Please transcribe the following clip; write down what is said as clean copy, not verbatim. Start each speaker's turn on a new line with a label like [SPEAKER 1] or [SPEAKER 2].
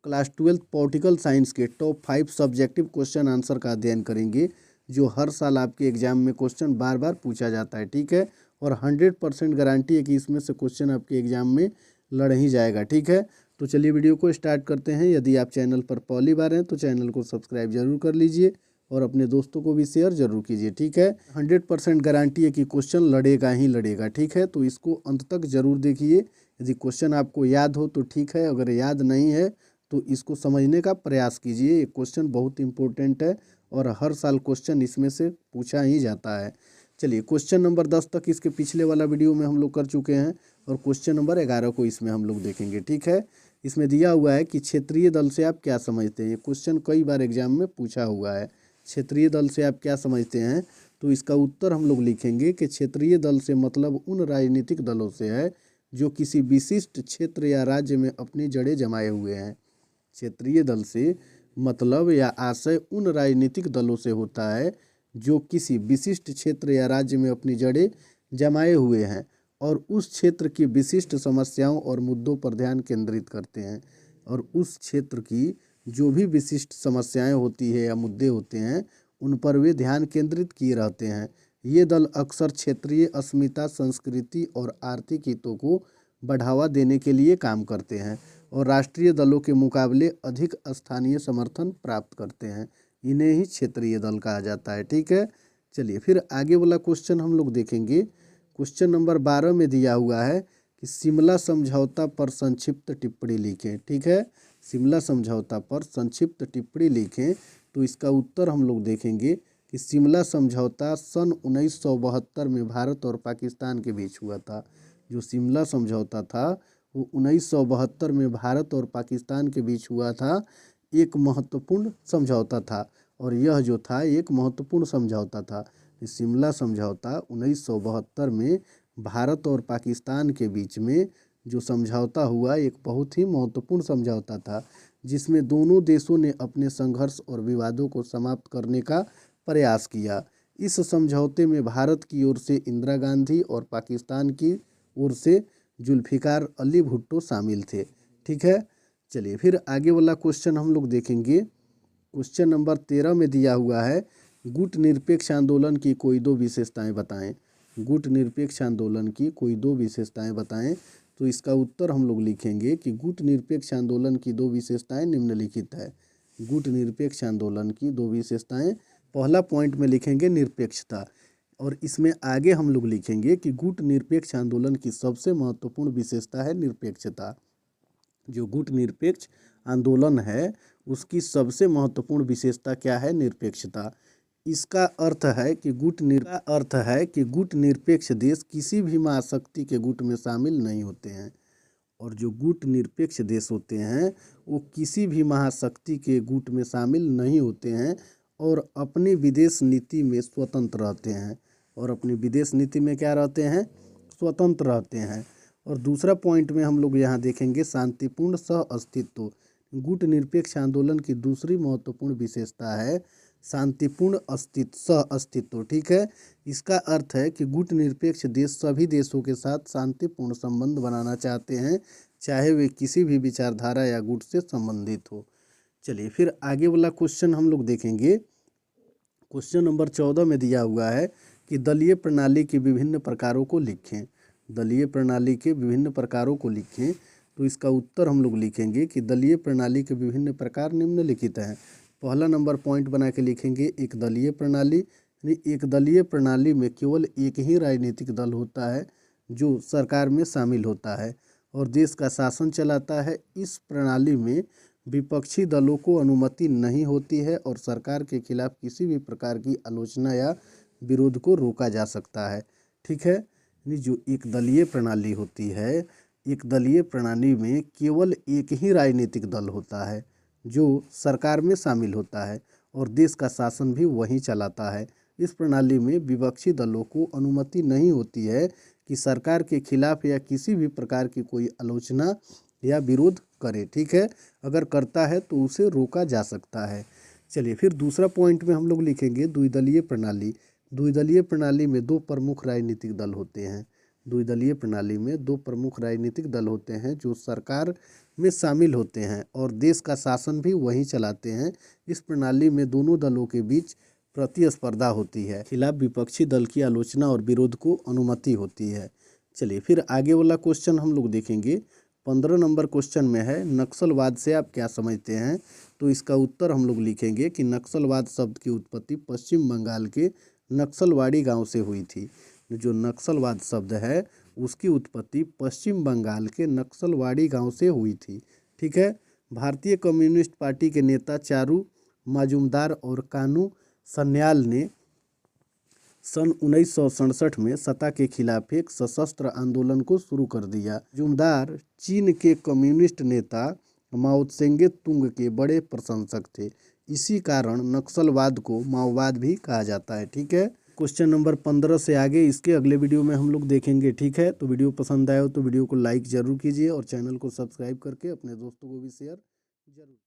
[SPEAKER 1] Class 12 political science के top 5 subjective question answer का अध्ययन करेंगे, जो हर साल आपके एग्जाम में क्वेश्चन बार बार पूछा जाता है। ठीक है, और 100% गारंटी है कि इसमें से क्वेश्चन आपके एग्जाम में लड़ ही जाएगा। ठीक है, तो चलिए वीडियो को स्टार्ट करते हैं। यदि आप चैनल पर पहली बार हैं तो चैनल को सब्सक्राइब जरूर कर लीजिए और अपने दोस्तों को भी शेयर जरूर कीजिए। ठीक है, 100% गारंटी है कि क्वेश्चन लड़ेगा ही लड़ेगा। ठीक है, तो इसको अंत तक जरूर देखिए। यदि क्वेश्चन आपको याद हो तो ठीक है, अगर याद नहीं है तो इसको समझने का प्रयास कीजिए। ये क्वेश्चन बहुत इंपॉर्टेंट है और हर साल क्वेश्चन इसमें से पूछा ही जाता है। चलिए, क्वेश्चन नंबर 10 तक इसके पिछले वाला वीडियो में हम लोग कर चुके हैं और क्वेश्चन नंबर 11 को इसमें हम लोग देखेंगे। ठीक है, इसमें दिया हुआ है कि क्षेत्रीय दल से आप क्या समझते हैं। ये क्वेश्चन कई बार एग्जाम में पूछा हुआ है। क्षेत्रीय दल से आप क्या समझते हैं, तो इसका उत्तर हम लोग लिखेंगे कि क्षेत्रीय दल से मतलब उन राजनीतिक दलों से है जो किसी विशिष्ट क्षेत्र या राज्य में अपनी जड़ें जमाए हुए हैं। क्षेत्रीय दल से मतलब या आशय उन राजनीतिक दलों से होता है जो किसी विशिष्ट क्षेत्र या राज्य में अपनी जड़ें जमाए हुए हैं और उस क्षेत्र की विशिष्ट समस्याओं और मुद्दों पर ध्यान केंद्रित करते हैं। और उस क्षेत्र की जो भी विशिष्ट समस्याएं होती है या मुद्दे होते हैं उन पर वे ध्यान केंद्रित किए रहते हैं। ये दल अक्सर क्षेत्रीय अस्मिता, संस्कृति और आर्थिक हितों को बढ़ावा देने के लिए काम करते हैं और राष्ट्रीय दलों के मुकाबले अधिक स्थानीय समर्थन प्राप्त करते हैं। इन्हें ही क्षेत्रीय दल कहा जाता है। ठीक है, चलिए फिर आगे वाला क्वेश्चन हम लोग देखेंगे। क्वेश्चन नंबर 12 में दिया हुआ है कि शिमला समझौता पर संक्षिप्त टिप्पणी लिखें। ठीक है, शिमला समझौता पर संक्षिप्त टिप्पणी लिखें, तो इसका उत्तर हम लोग देखेंगे कि शिमला समझौता सन 1972 में भारत और पाकिस्तान के बीच हुआ था। जो शिमला समझौता था वो 1972 में भारत और पाकिस्तान के बीच हुआ था। एक महत्वपूर्ण समझौता था और यह जो था एक महत्वपूर्ण समझौता था। शिमला समझौता 1972 में भारत और पाकिस्तान के बीच में जो समझौता हुआ एक बहुत ही महत्वपूर्ण समझौता था, जिसमें दोनों देशों ने अपने संघर्ष और विवादों को समाप्त करने का प्रयास किया। इस समझौते में भारत की ओर से इंदिरा गांधी और पाकिस्तान की ओर से जुल्फिकार अली भुट्टो शामिल थे। ठीक है, चलिए फिर आगे वाला क्वेश्चन हम लोग देखेंगे। क्वेश्चन नंबर 13 में दिया हुआ है गुट निरपेक्ष आंदोलन की कोई दो विशेषताएं बताएं। गुट निरपेक्ष आंदोलन की कोई दो विशेषताएं बताएं, तो इसका उत्तर हम लोग लिखेंगे कि गुट निरपेक्ष आंदोलन की दो विशेषताएं निम्नलिखित है। गुट निरपेक्ष आंदोलन की दो विशेषताएं, पहला पॉइंट में लिखेंगे निरपेक्षता, और इसमें आगे हम लोग लिखेंगे कि गुट निरपेक्ष आंदोलन की सबसे महत्वपूर्ण विशेषता है निरपेक्षता। जो गुट निरपेक्ष आंदोलन है उसकी सबसे महत्वपूर्ण विशेषता क्या है? निरपेक्षता। इसका अर्थ है कि गुट निरपेक्ष देश किसी भी महाशक्ति के गुट में शामिल नहीं होते हैं, और जो गुट निरपेक्ष देश होते हैं वो किसी भी महाशक्ति के गुट में शामिल नहीं होते हैं और अपनी विदेश नीति में स्वतंत्र रहते हैं। और अपनी विदेश नीति में क्या रहते हैं? स्वतंत्र रहते हैं। और दूसरा पॉइंट में हम लोग यहाँ देखेंगे शांतिपूर्ण सह अस्तित्व। गुट निरपेक्ष आंदोलन की दूसरी महत्वपूर्ण विशेषता है शांतिपूर्ण सह अस्तित्व। ठीक है, इसका अर्थ है कि गुट निरपेक्ष देश सभी देशों के साथ शांतिपूर्ण संबंध बनाना चाहते हैं, चाहे वे किसी भी विचारधारा या गुट से संबंधित हो। चलिए फिर आगे वाला क्वेश्चन हम लोग देखेंगे। क्वेश्चन नंबर 14 में दिया हुआ है कि दलीय प्रणाली के विभिन्न प्रकारों को लिखें। दलीय प्रणाली के विभिन्न प्रकारों को लिखें, तो इसका उत्तर हम लोग लिखेंगे कि दलीय प्रणाली के विभिन्न प्रकार निम्नलिखित हैं। पहला नंबर पॉइंट बना के लिखेंगे एक दलीय प्रणाली, यानी एक दलीय प्रणाली में केवल एक ही राजनीतिक दल होता है जो सरकार में शामिल होता है और देश का शासन चलाता है। इस प्रणाली में विपक्षी दलों को अनुमति नहीं होती है और सरकार के खिलाफ किसी भी प्रकार की आलोचना या विरोध को रोका जा सकता है। ठीक है, यानी जो एक दलीय प्रणाली होती है, एक दलीय प्रणाली में केवल एक ही राजनीतिक दल होता है जो सरकार में शामिल होता है और देश का शासन भी वही चलाता है। इस प्रणाली में विपक्षी दलों को अनुमति नहीं होती है कि सरकार के खिलाफ या किसी भी प्रकार की कोई आलोचना या विरोध करे। ठीक है, अगर करता है तो उसे रोका जा सकता है। चलिए फिर दूसरा पॉइंट में हम लोग लिखेंगे द्विदलीय प्रणाली। द्विदलीय प्रणाली में दो प्रमुख राजनीतिक दल होते हैं। द्विदलीय प्रणाली में दो प्रमुख राजनीतिक दल होते हैं जो सरकार में शामिल होते हैं और देश का शासन भी वही चलाते हैं। इस प्रणाली में दोनों दलों के बीच प्रतिस्पर्धा होती है। खिलाफ विपक्षी दल की आलोचना और विरोध को अनुमति होती है। चलिए फिर आगे वाला क्वेश्चन हम लोग देखेंगे। 15 नंबर क्वेश्चन में है, नक्सलवाद से आप क्या समझते हैं? तो इसका उत्तर हम लोग लिखेंगे कि नक्सलवाद शब्द की उत्पत्ति पश्चिम बंगाल के नक्सलवाड़ी गांव से हुई थी। जो नक्सलवाद शब्द है उसकी उत्पत्ति पश्चिम बंगाल के नक्सलवाड़ी गांव से हुई थी। ठीक है। भारतीय कम्युनिस्ट पार्टी के नेता चारू मजूमदार और कानू सन्याल ने सन 1967 में सत्ता के खिलाफ एक सशस्त्र आंदोलन को शुरू कर दिया। मजूमदार चीन के कम्युनिस्ट नेता माओ त्से तुंग के बड़े प्रशंसक थे। इसी कारण नक्सलवाद को माओवाद भी कहा जाता है। ठीक है। क्वेश्चन नंबर 15 से आगे इसके अगले वीडियो में हम लोग देखेंगे। ठीक है। तो वीडियो पसंद आया हो तो वीडियो को लाइक जरूर कीजिए और चैनल को सब्सक्राइब करके अपने दोस्तों को भी शेयर जरूर।